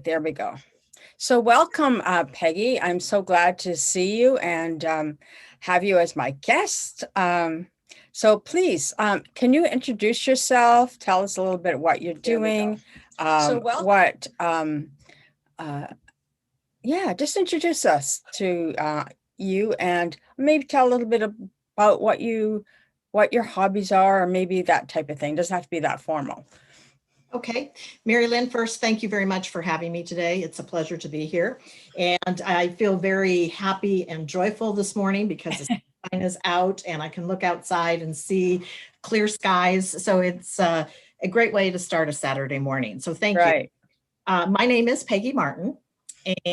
There we go. So welcome, Peggy. I'm so glad to see you and have you as my guest. So please, can you introduce yourself? Tell us a little bit what you're doing. What, uh, yeah, just introduce us to you and maybe tell a little bit about what your hobbies are, or maybe that type of thing. Doesn't have to be that formal. Okay, Mary Lynn, first, thank you very much for having me today. It's a pleasure to be here. And I feel very happy and joyful this morning because the sun is out and I can look outside and see clear skies. So it's a great way to start a Saturday morning. So thank you. Right. My name is Peggy Martin,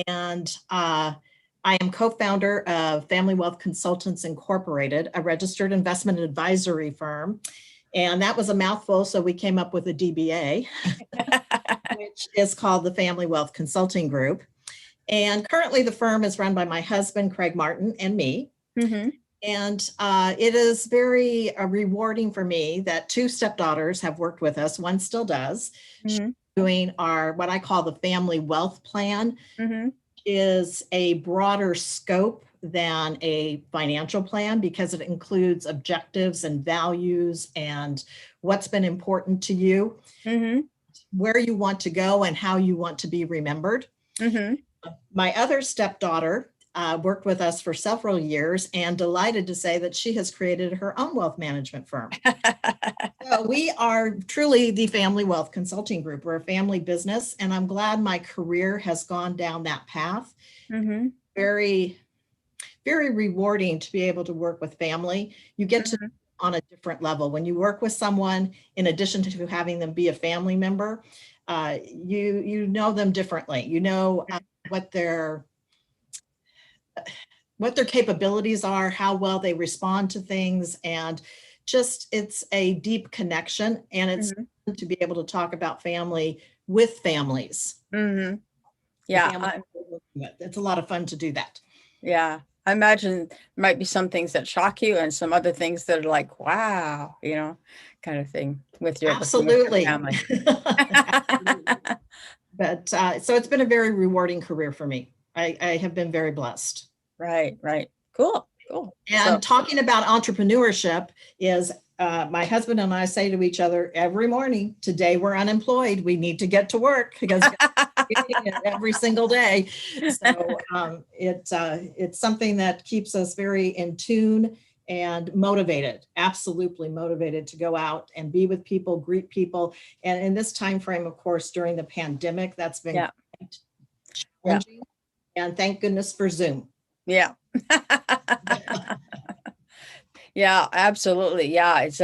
and I am co-founder of Family Wealth Consultants Incorporated, a registered investment advisory firm. And that was a mouthful, so we came up with a DBA, which is called the Family Wealth Consulting Group. And currently the firm is run by my husband, Craig Martin, and me. Mm-hmm. And it is very rewarding for me that two stepdaughters have worked with us. One still does. Mm-hmm. Doing our, what I call the Family Wealth Plan, Mm-hmm. is a broader scope than a financial plan because it includes objectives and values and what's been important to you, Mm-hmm. where you want to go and how you want to be remembered. Mm-hmm. My other stepdaughter worked with us for several years and delighted to say that she has created her own wealth management firm. So we are truly the Family Wealth Consulting Group. We're a family business, and I'm glad my career has gone down that path. Mm-hmm. Very, very rewarding to be able to work with family. You get to on a different level. When you work with someone, in addition to having them be a family member, you know them differently. You know what their capabilities are, how well they respond to things, and just it's a deep connection, and it's to be able to talk about family with families. Mm-hmm. Yeah, It's a lot of fun to do that. yeah. I imagine there might be some things that shock you and some other things that are like, wow, kind of thing with your Absolutely. family. But so it's been a very rewarding career for me. I have been very blessed. Right. Cool. And talking about entrepreneurship is my husband and I say to each other every morning, today we're unemployed. We need to get to work because every single day. So it's something that keeps us very in tune and motivated, absolutely motivated to go out and be with people, greet people. And in this time frame, of course, during the pandemic, that's been quite challenging. And thank goodness for Zoom. Yeah. Yeah, absolutely. Yeah, it's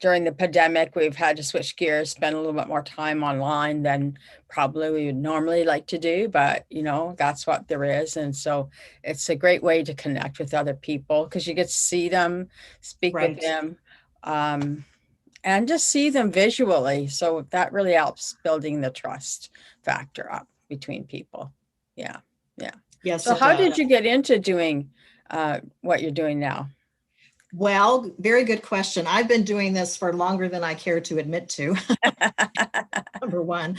during the pandemic, we've had to switch gears, spend a little bit more time online than probably we would normally like to do, but that's what there is. And so it's a great way to connect with other people because you get to see them, speak with them, and just see them visually. So that really helps building the trust factor up between people. Yeah. Yes. So how did you get into doing what you're doing now? Well, very good question. I've been doing this for longer than I care to admit to. Number one.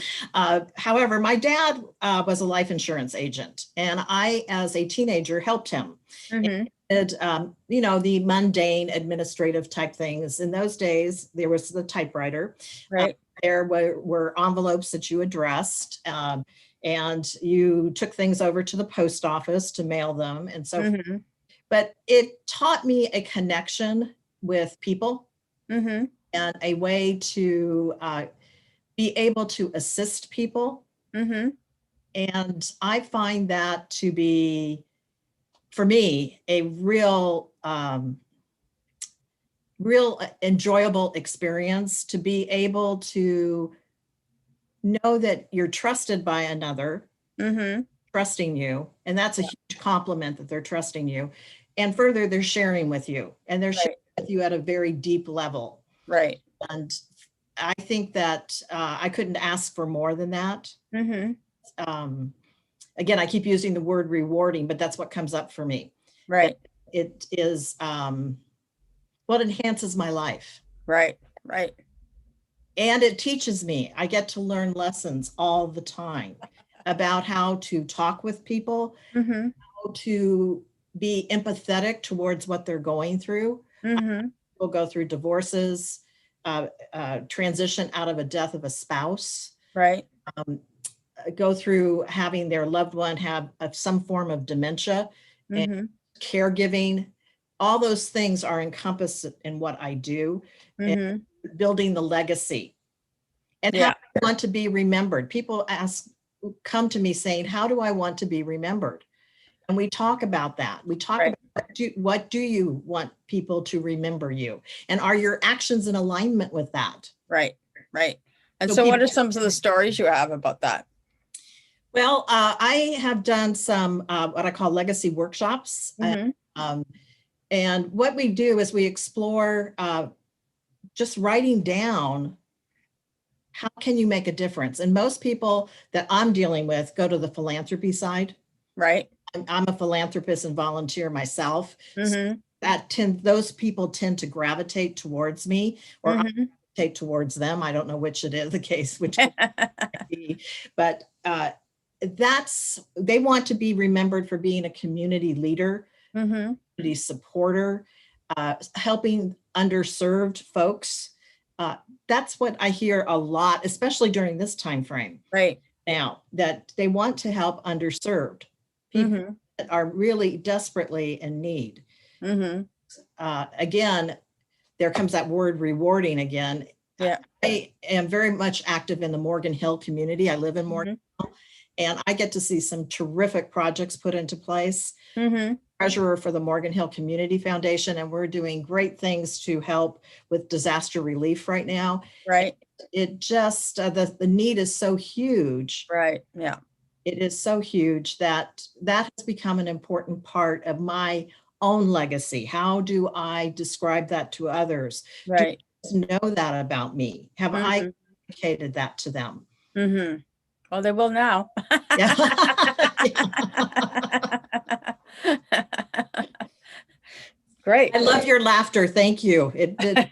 However, my dad was a life insurance agent, and I, as a teenager, helped him. And, the mundane administrative type things. In those days, there was the typewriter. Right. There were envelopes that you addressed, and you took things over to the post office to mail them, and so forth. But it taught me a connection with people and a way to be able to assist people. And I find that to be, for me, a real enjoyable experience to be able to know that you're trusted by another, trusting you. And that's a huge compliment that they're trusting you. And further, they're sharing with you, and they're sharing with you at a very deep level. Right. And I think that I couldn't ask for more than that. Again, I keep using the word rewarding, but that's what comes up for me. Right. It is what enhances my life. Right. And it teaches me. I get to learn lessons all the time. about how to talk with people, Mm-hmm. how to be empathetic towards what they're going through. Mm-hmm. People go through divorces, transition out of a death of a spouse, Right. um, go through having their loved one have some form of dementia, and Mm-hmm. caregiving. All those things are encompassed in what I do, and Mm-hmm. building the legacy and how Yeah. I want to be remembered. People come to me saying, how do I want to be remembered? And we talk about that. We talk Right. about what do you want people to remember you? And are your actions in alignment with that? Right. Right. And So so what people, are some of the stories you have about that? well, I have done some what I call legacy workshops. Mm-hmm. Um, and what we do is we explore just writing down how can you make a difference. And most people that I'm dealing with go to the philanthropy side. Right. I'm a philanthropist and volunteer myself. So Mm-hmm. those people tend to gravitate towards me, or I Mm-hmm. gravitate towards them. I don't know which it is the case, which could be, but they want to be remembered for being a community leader, Mm-hmm. community supporter, helping underserved folks. That's what I hear a lot, especially during this time frame Right. now, that they want to help underserved people Mm-hmm. that are really desperately in need. Mm-hmm. Again, there comes that word rewarding again. Yeah. I am very much active in the Morgan Hill community. I live in Morgan, Mm-hmm. and I get to see some terrific projects put into place. Mm-hmm. Treasurer for the Morgan Hill Community Foundation, and we're doing great things to help with disaster relief right now. Right. It just, the need is so huge. Right. Yeah. It is so huge that that has become an important part of my own legacy. How do I describe that to others? Do Right. you know that about me? Have I Mm-hmm. communicated that to them? Mm-hmm. Well, they will now. Yeah. Great. I love your laughter. Thank you. It did.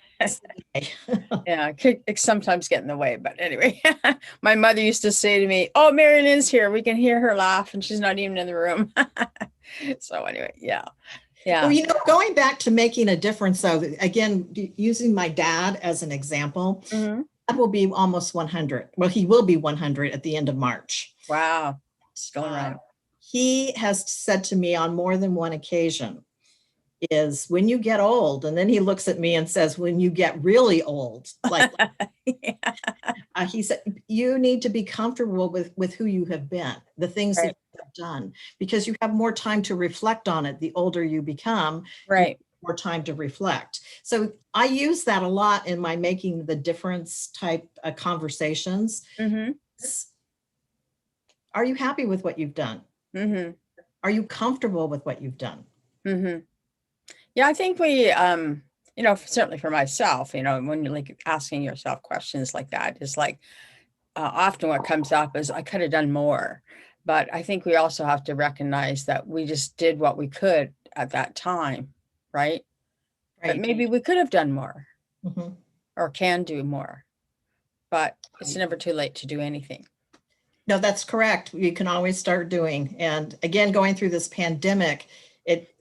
Yeah, it sometimes get in the way, but anyway, my mother used to say to me, "Oh, Mary Lynn's here. We can hear her laugh, and she's not even in the room." So anyway, yeah, Well, yeah. going back to making a difference, though, again, using my dad as an example, Hmm. that will be almost 100. Well, he will be 100 at the end of March. Wow, it's going Uh, around. he has said to me on more than one occasion, is when you get old, and then he looks at me and says, when you get really old, like Yeah. he said, you need to be comfortable with who you have been, the things that Right, you have done, because you have more time to reflect on it. The older you become, you have right. more time to reflect. So I use that a lot in my making the difference type conversations. Hmm. Are you happy with what you've done? Hmm. Are you comfortable with what you've done? Hmm. Yeah, I think we, certainly for myself, when you're like asking yourself questions like that, is like often what comes up is I could have done more. But I think we also have to recognize that we just did what we could at that time, right? But Right. maybe we could have done more Mhm. or can do more, but it's Right. never too late to do anything. No, that's correct. You can always start doing. And again, going through this pandemic,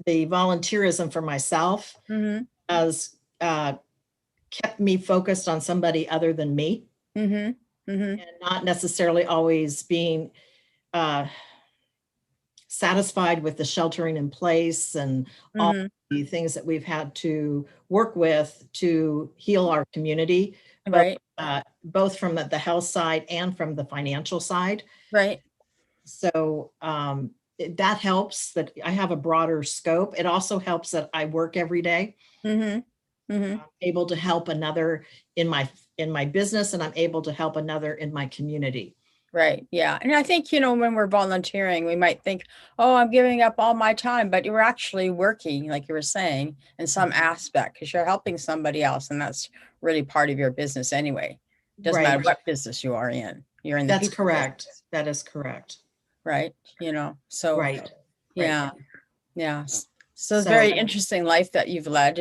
the volunteerism for myself Hmm. has kept me focused on somebody other than me, Hmm. Hmm. and not necessarily always being uh, satisfied with the sheltering in place and all Hmm. the things that we've had to work with to heal our community, both, Right, both from the health side and from the financial side. right. So that helps that I have a broader scope. It also helps that I work every day, Hmm. Hmm. able to help another in my business, and I'm able to help another in my community. Right. Yeah. And I think, when we're volunteering, we might think, oh, I'm giving up all my time, but you're actually working, like you were saying, in some aspect because you're helping somebody else. And that's really part of your business anyway. Doesn't matter Right. what business you are in, you're in the That's people correct. business, That is correct. right? So Right. Right. yeah, yeah. So it's So very interesting life that you've led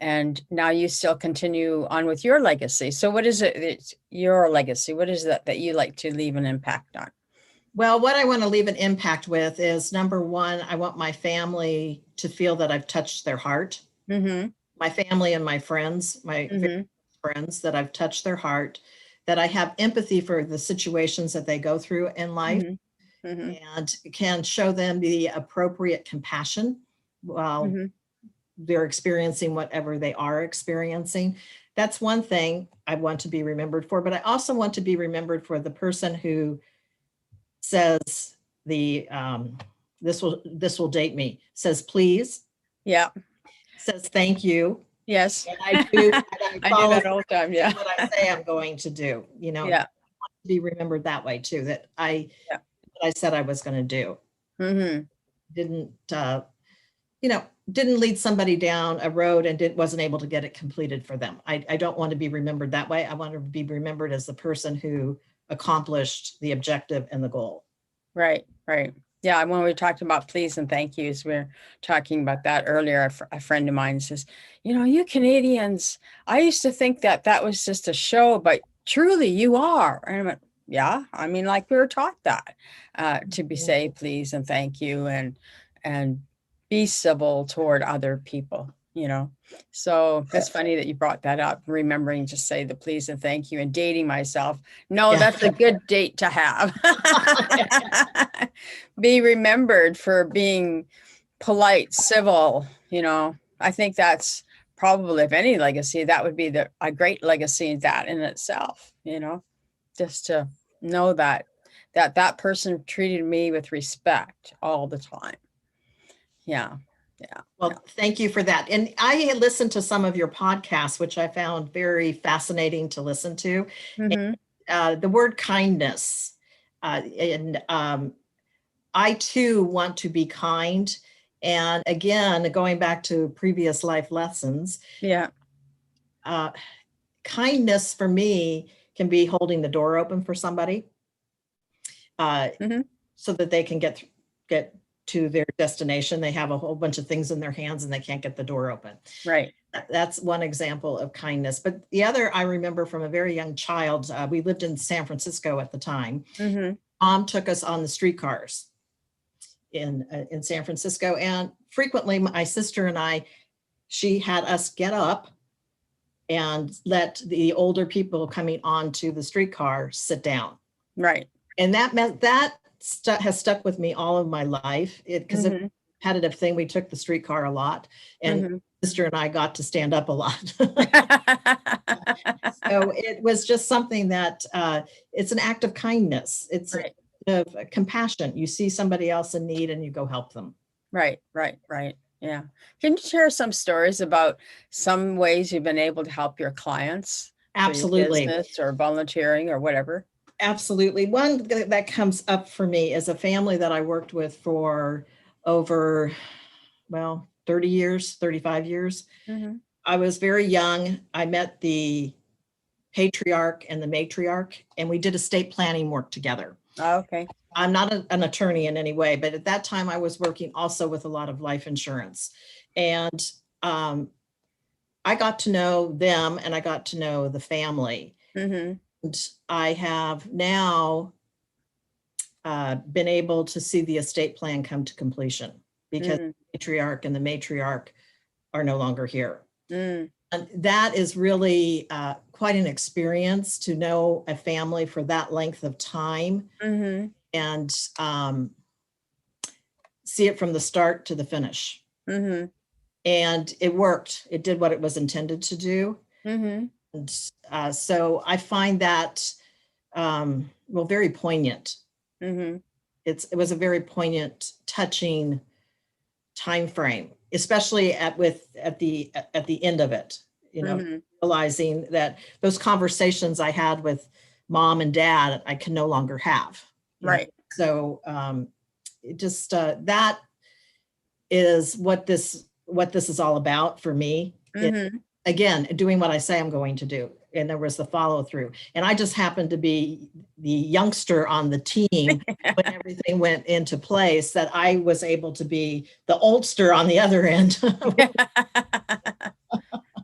and now you still continue on with your legacy. So what is it? It's your legacy. What is that you like to leave an impact on? Well, what I want to leave an impact with is number one, I want my family to feel that I've touched their heart. Mm-hmm. My family and my friends, my very Mm-hmm. friends, that I've touched their heart, that I have empathy for the situations that they go through in life Mm-hmm. Mm-hmm. and can show them the appropriate compassion while Mm-hmm. they're experiencing whatever they are experiencing. That's one thing I want to be remembered for, but I also want to be remembered for the person who says this will date me, says please, Yeah. says thank you, Yes. and I I do follow that all through the time. with Yeah. what I say I'm going to do, Yeah. be remembered that way too, that Yeah. what I said I was going to do. Mm-hmm. Didn't didn't lead somebody down a road and wasn't able to get it completed for them. I don't want to be remembered that way. I want to be remembered as the person who accomplished the objective and the goal. Right. Right. Yeah. When we talked about please and thank yous, we are talking about that earlier. A friend of mine says, you Canadians, I used to think that that was just a show, but truly you are. And I went, yeah, I mean, like we were taught that to be say please and thank you and be civil toward other people. So that's funny that you brought that up, remembering to say the please and thank you and dating myself. No, Yeah. that's a good date to have. Be remembered for being polite, civil. I think that's probably, if any legacy, that would be a great legacy in that in itself, just to know that person treated me with respect all the time. Yeah. Yeah. Well, thank you for that. And I listened to some of your podcasts, which I found very fascinating to listen to. Mm-hmm. The word kindness, and I too want to be kind. And again, going back to previous life lessons, Yeah. uh, kindness for me can be holding the door open for somebody, Mm-hmm. so that they can get to their destination. They have a whole bunch of things in their hands and they can't get the door open. Right. That's one example of kindness. But the other I remember from a very young child, we lived in San Francisco at the time. Mm-hmm. Mom took us on the streetcars in San Francisco, and frequently my sister and she had us get up and let the older people coming onto the streetcar sit down. Right. And that meant that has stuck with me all of my life, because it's Mm-hmm. a repetitive thing. We took the streetcar a lot, and Mm-hmm. sister and I got to stand up a lot. So it was just something that it's an act of kindness. It's Right. of compassion. You see somebody else in need and you go help them. Right. Right. Right. Yeah. Can you share some stories about some ways you've been able to help your clients for your Absolutely. business or volunteering or whatever? Absolutely. One that comes up for me is a family that I worked with for over, 30 years, 35 years. Mm-hmm. I was very young. I met the patriarch and the matriarch, and we did estate planning work together. Oh, okay. I'm not an attorney in any way, but at that time I was working also with a lot of life insurance. And I got to know them and I got to know the family. Mm-hmm. And I have now been able to see the estate plan come to completion, because Mm-hmm. the patriarch and the matriarch are no longer here. Mm. And that is really quite an experience, to know a family for that length of time Mm-hmm. and see it from the start to the finish. Mm-hmm. And it worked. It did what it was intended to do. Mm-hmm. And so I find that very poignant. Mm-hmm. It was a very poignant, touching time frame, especially at the end of it. Mm-hmm. Realizing that those conversations I had with mom and dad, I can no longer have. Right. So it just that is what this is all about for me. Mm-hmm. Again, doing what I say I'm going to do. And there was the follow through. And I just happened to be the youngster on the team when everything went into place, that I was able to be the oldster on the other end.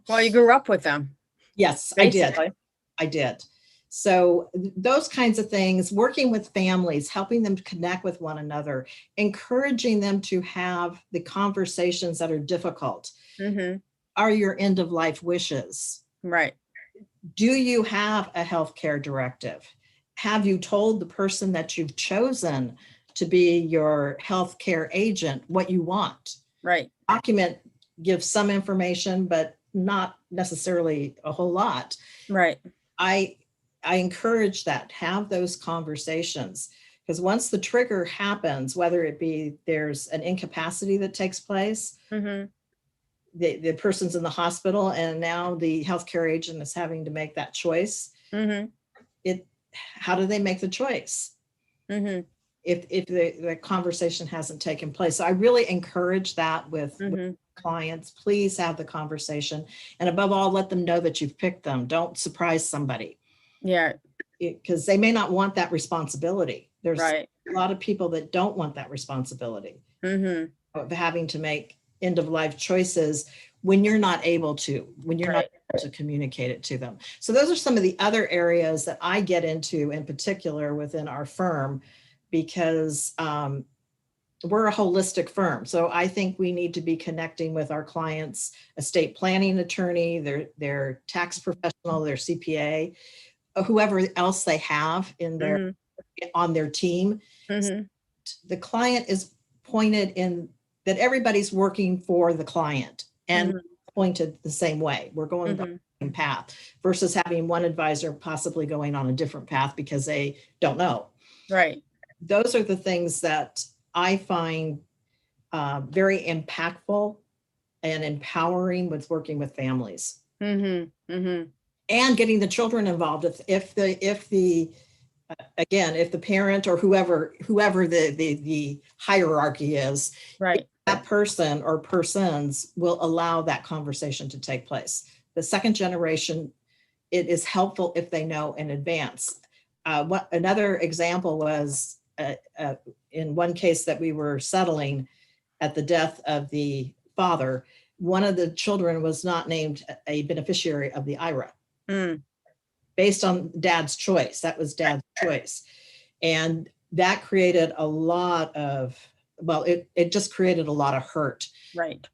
Well, you grew up with them. Yes, Basically. I did. So those kinds of things, working with families, helping them connect with one another, encouraging them to have the conversations that are difficult. Mm-hmm. Are your end of life wishes? Right. Do you have a healthcare directive? Have you told the person that you've chosen to be your healthcare agent what you want? Right. Document gives some information, but not necessarily a whole lot. Right. I I encourage that, have those conversations, because once the trigger happens, whether it be there's an incapacity that takes place, Mm-hmm. the person's in the hospital and now the healthcare agent is having to make that choice. Mm-hmm. It How do they make the choice Mm-hmm. if the conversation hasn't taken place? So I really encourage that with Mm-hmm. clients. Please have the conversation, and above all, let them know that you've picked them. Don't surprise somebody, Yeah. because they may not want that responsibility. There's Right. a lot of people that don't want that responsibility Mm-hmm. of having to make end of life choices when you're not able to, when you're not Right. able to communicate it to them. So those are some of the other areas that I get into in particular within our firm, because we're a holistic firm. So I think we need to be connecting with our clients, estate planning attorney, their tax professional, their CPA, whoever else they have in their Mm-hmm. on their team. Mm-hmm. The client is pointed in, that everybody's working for the client and Mm-hmm. pointed the same way. We're going on Mm-hmm. the same path versus having one advisor possibly going on a different path because they don't know. Right. Those are the things that I find very impactful and empowering with working with families Mm-hmm. Mm-hmm. and getting the children involved. If the again, if the parent or whoever the hierarchy is, if Right. that person or persons will allow that conversation to take place. The second generation, it is helpful if they know in advance. What another example was, in one case that we were settling at the death of the father, one of the children was not named a beneficiary of the IRA Mm. based on dad's choice. That was dad's choice. And that created a lot of, well, it just created a lot of hurt. Right.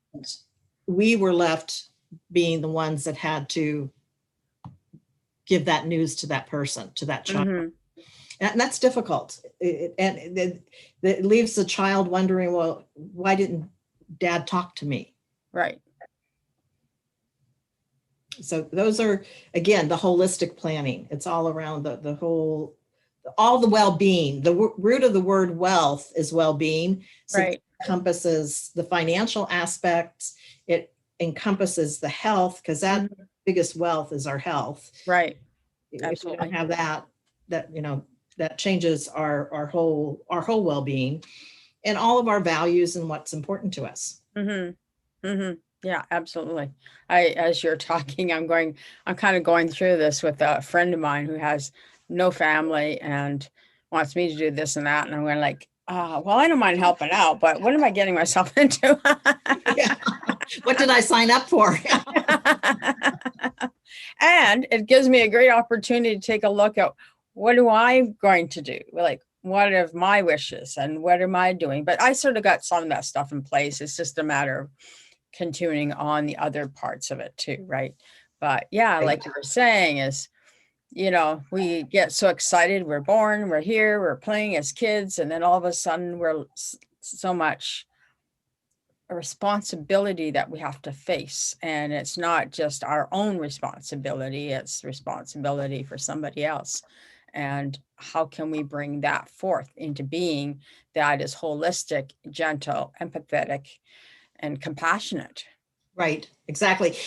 We were left being the ones that had to give that news to that person, to that child. Mm-hmm. And that's difficult. It leaves the child wondering, well, why didn't dad talk to me? Right. So those are, again, the holistic planning. It's all around the whole, all the well-being. The root of the word wealth is well-being. So Right. it encompasses the financial aspects. It encompasses the health, because that Mhm. biggest wealth is our health. Right. If we don't Absolutely. have that, that changes our whole well-being and all of our values and what's important to us. Mm-hmm. Mm-hmm. Yeah, absolutely. As you're talking, I'm kind of going through this with a friend of mine who has no family and wants me to do this and that. And I'm going like, well, I don't mind helping out, but what am I getting myself into? Yeah. What did I sign up for? And it gives me a great opportunity to take a look at what do I going to do? Like, what are my wishes and what am I doing? But I sort of got some of that stuff in place. It's just a matter of continuing on the other parts of it too, right? But yeah, like you were saying, is we get so excited. We're born, we're here, we're playing as kids, and then all of a sudden we're so much a responsibility that we have to face. And it's not just our own responsibility, it's responsibility for somebody else. And how can we bring that forth into being that is holistic, gentle, empathetic, and compassionate? Right, exactly.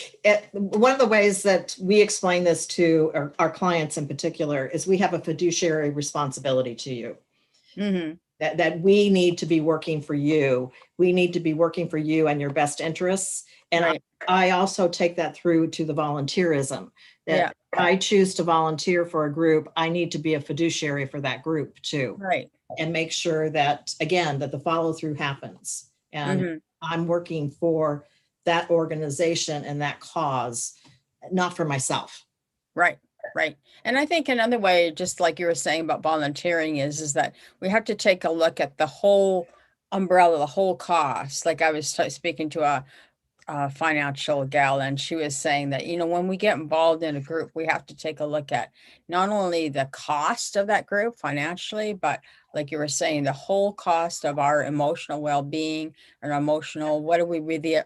One of the ways that we explain this to our clients in particular is we have a fiduciary responsibility to you. Mm-hmm. That we need to be working for you. We need to be working for you and your best interests. And Right. I also take that through to the volunteerism, Yeah. that I choose to volunteer for a group. I need to be a fiduciary for that group too, Right. and make sure that, again, that the follow through happens. And Mm-hmm. I'm working for that organization and that cause, not for myself. Right. Right. And I think another way, just like you were saying about volunteering is that we have to take a look at the whole umbrella, the whole cost. Like I was speaking to a financial gal, and she was saying that, when we get involved in a group, we have to take a look at not only the cost of that group financially, but like you were saying, the whole cost of our emotional well-being and emotional, what are we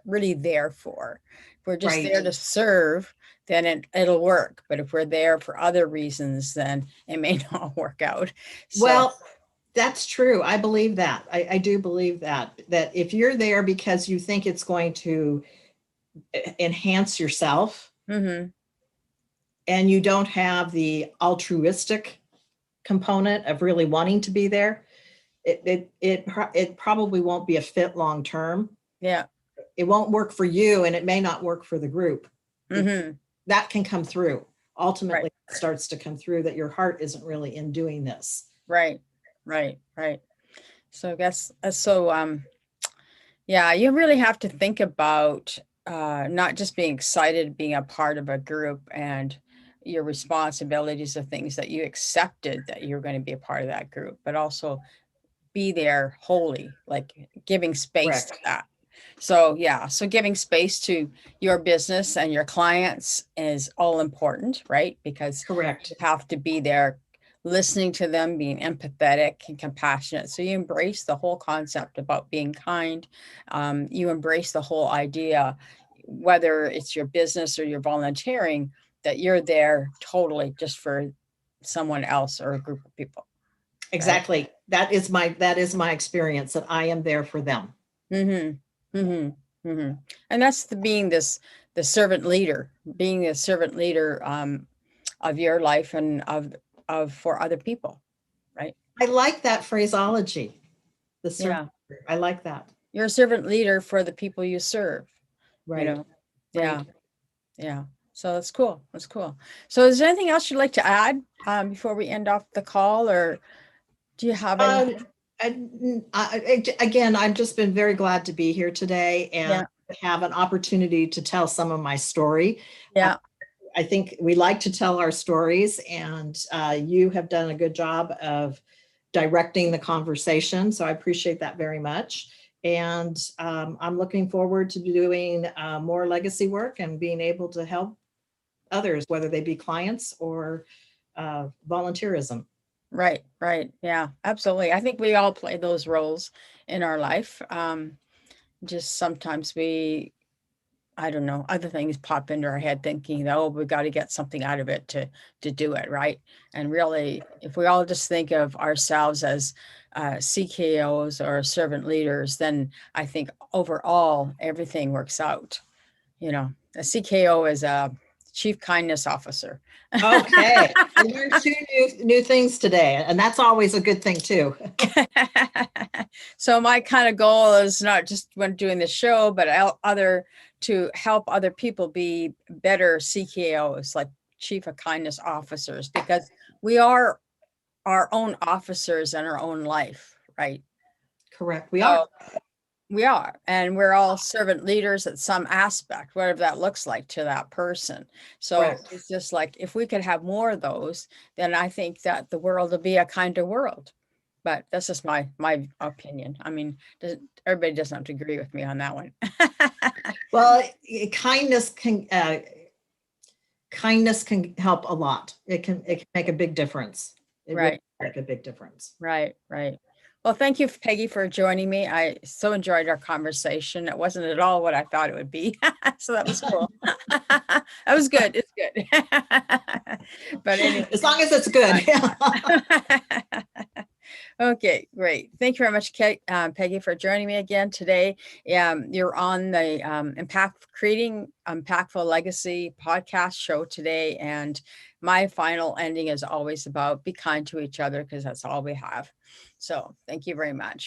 really there for? If we're just Right. there to serve, then it'll work. But if we're there for other reasons, then it may not work out. So, Well, that's true. I believe that. I do believe that if you're there because you think it's going to enhance yourself mhm, and you don't have the altruistic component of really wanting to be there, it probably won't be a fit long term. yeah, It won't work for you, and it may not work for the group. mhm, That can come through. right, Ultimately, it starts to come through that your heart isn't really in doing this. right, right. So I guess yeah, you really have to think about not just being excited, being a part of a group, and your responsibilities of things that you accepted that you're going to be a part of that group, but also be there wholly, like giving space to Correct. that. So yeah, so giving space to your business and your clients is all important, right? Because you Correct. have to be there listening to them, being empathetic and compassionate. So you embrace the whole concept about being kind. You embrace the whole idea, whether it's your business or you're volunteering, that you're there totally just for someone else or a group of people, right? Exactly. That is my experience, that I am there for them. Mm-hmm. Mm-hmm. Mm-hmm. And that's the servant leader, being a servant leader of your life and of for other people, right? I like that phraseology. The servant. Yeah. I like that. You're a servant leader for the people you serve, you Right. know. Right. Yeah. Yeah. So that's cool. That's cool. So is there anything else you'd like to add before we end off the call, or do you have Um, anything? again, I've just been very glad to be here today and Yeah. have an opportunity to tell some of my story. Uh, Yeah. I think we like to tell our stories, and you have done a good job of directing the conversation. So I appreciate that very much. And I'm looking forward to doing more legacy work and being able to help others, whether they be clients or volunteerism. Right, right. Yeah, absolutely. I think we all play those roles in our life. Just sometimes I don't know, other things pop into our head thinking, oh, we got to get something out of it to do it, right? And really, if we all just think of ourselves as CKOs or servant leaders, then I think overall everything works out. A CKO is a Chief Kindness Officer. Okay, I learned two new things today, and that's always a good thing too. So my kind of goal is not just when doing the show, but other to help other people be better CKOs, like Chief of Kindness Officers, because we are our own officers in our own life, right? Correct. We are. So we are, and we're all servant leaders at some aspect, whatever that looks like to that person. So Correct. it's just like if we could have more of those, then I think that the world will be a kinder world. But that's just my opinion. I mean, everybody doesn't have to agree with me on that one. Well, kindness can help a lot. It can make a big difference. It really Right, can make a big difference. right. Well, thank you, Peggy, for joining me. I so enjoyed our conversation. It wasn't at all what I thought it would be. So that was cool. That was good. It's good. But anyway. As long as it's good. Okay, great. Thank you very much, Peggy, for joining me again today. You're on the Creating Impactful Legacy podcast show today. And my final ending is always about be kind to each other because that's all we have. So thank you very much.